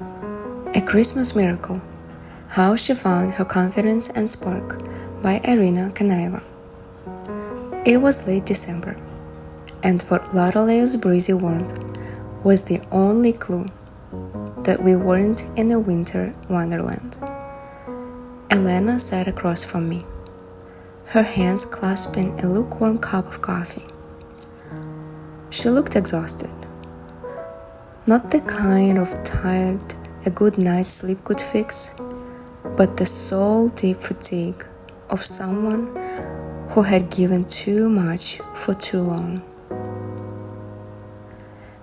A Christmas Miracle: How She Found Her Confidence and Spark by Elena. It was late December, and Fort Lauderdale's breezy warmth was the only clue that we weren't in a winter wonderland. Elena sat across from me, her hands clasping a lukewarm cup of coffee. She looked exhausted, not the kind of tired a good night's sleep could fix, but the soul-deep fatigue of someone who had given too much for too long.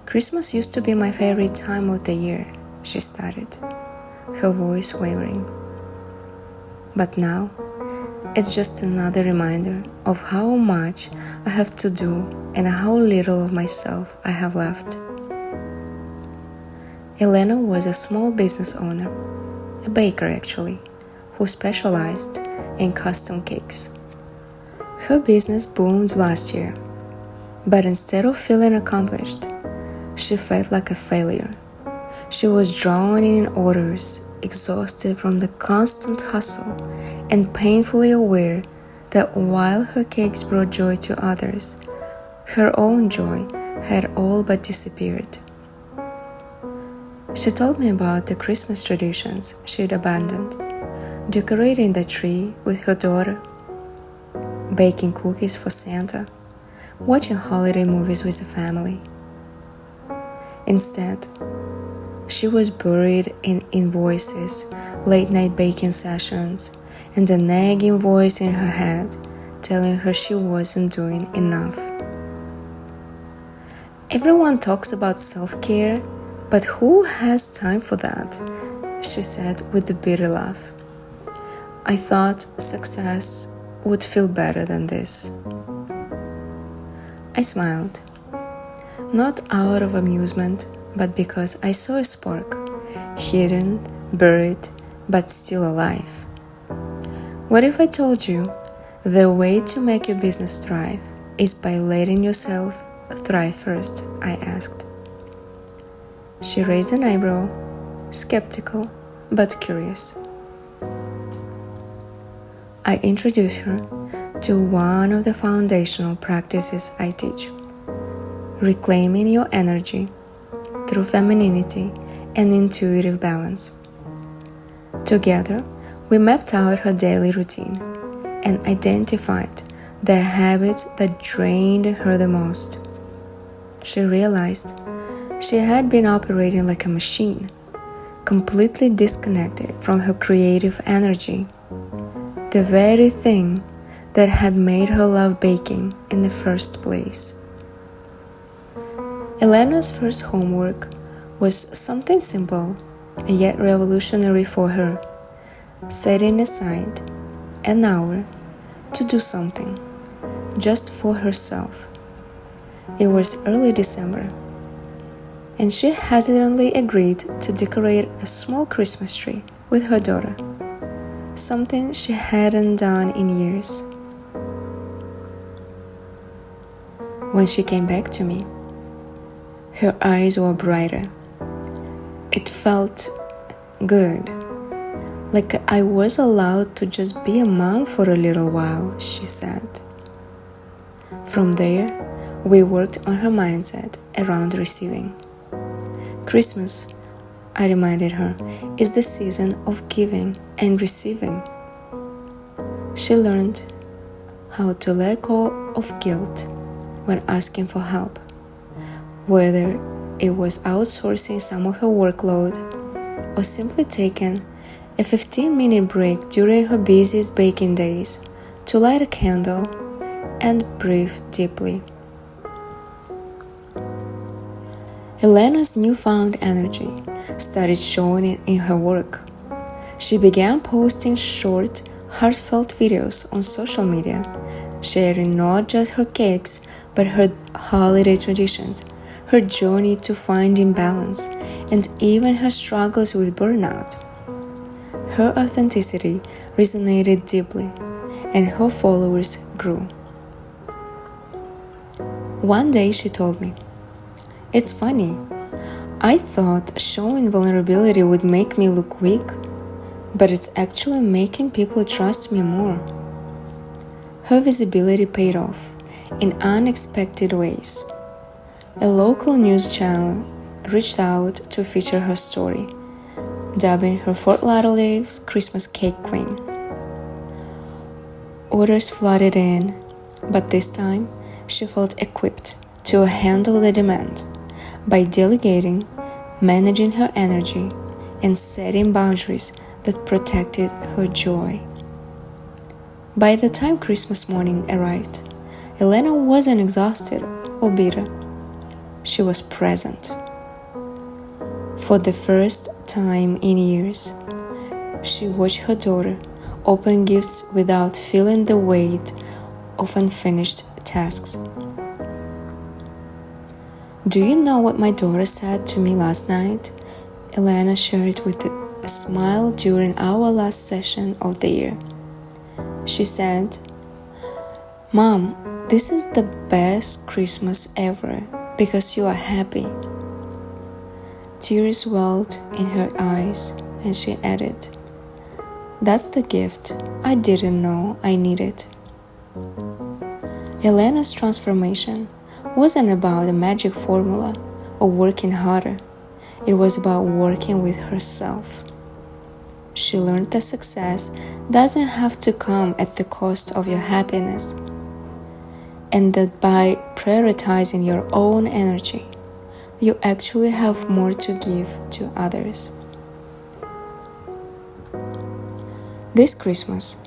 Christmas used to be my favorite time of the year, she started, her voice wavering. But now, it's just another reminder of how much I have to do and how little of myself I have left. Elena was a small business owner, a baker actually, who specialized in custom cakes. Her business boomed last year, but instead of feeling accomplished, she felt like a failure. She was drowning in orders, exhausted from the constant hustle, and painfully aware that while her cakes brought joy to others, her own joy had all but disappeared. She told me about the Christmas traditions she'd abandoned, decorating the tree with her daughter, baking cookies for Santa, watching holiday movies with the family. Instead, she was buried in invoices, late-night baking sessions, and a nagging voice in her head telling her she wasn't doing enough. Everyone talks about self-care, but who has time for that? She said with a bitter laugh. I thought success would feel better than this. I smiled, not out of amusement, but because I saw a spark, hidden, buried, but still alive. What if I told you the way to make your business thrive is by letting yourself thrive first? I asked. She raised an eyebrow, skeptical but curious. I introduced her to one of the foundational practices I teach: reclaiming your energy through femininity and intuitive balance. Together, we mapped out her daily routine and identified the habits that drained her the most. She realized she had been operating like a machine, completely disconnected from her creative energy, the very thing that had made her love baking in the first place. Elena's first homework was something simple, yet revolutionary for her: setting aside an hour to do something, just for herself. It was early December, and she hesitantly agreed to decorate a small Christmas tree with her daughter, something she hadn't done in years. When she came back to me, her eyes were brighter. It felt good, like I was allowed to just be a mom for a little while, she said. From there, we worked on her mindset around receiving. Christmas, I reminded her, is the season of giving and receiving. She learned how to let go of guilt when asking for help, whether it was outsourcing some of her workload or simply taking a 15-minute break during her busiest baking days to light a candle and breathe deeply. Elena's newfound energy started showing in her work. She began posting short, heartfelt videos on social media, sharing not just her cakes, but her holiday traditions, her journey to finding balance, and even her struggles with burnout. Her authenticity resonated deeply, and her followers grew. One day she told me, "It's funny, I thought showing vulnerability would make me look weak, but it's actually making people trust me more. Her visibility paid off in unexpected ways. A local news channel reached out to feature her story, dubbing her Fort Lauderdale's Christmas cake queen. Orders flooded in, but this time she felt equipped to handle the demand by delegating, managing her energy, and setting boundaries that protected her joy. By the time Christmas morning arrived, Elena wasn't exhausted or bitter. She was present. For the first time in years, she watched her daughter open gifts without feeling the weight of unfinished tasks. "Do you know what my daughter said to me last night?" Elena shared with a smile during our last session of the year. She said, "Mom, this is the best Christmas ever because you are happy." Tears welled in her eyes, and she added, "That's the gift I didn't know I needed." Elena's transformation wasn't about a magic formula or working harder. It was about working with herself. She learned that success doesn't have to come at the cost of your happiness, and that by prioritizing your own energy, you actually have more to give to others. This Christmas,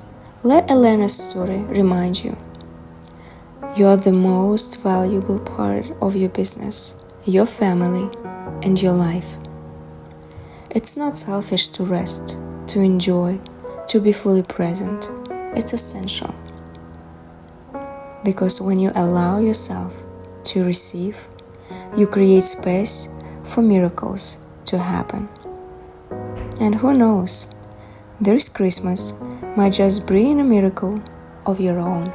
let Elena's story remind you, you are the most valuable part of your business, your family, and your life. It's not selfish to rest, to enjoy, to be fully present. It's essential. Because when you allow yourself to receive, you create space for miracles to happen. And who knows, this Christmas might just bring a miracle of your own.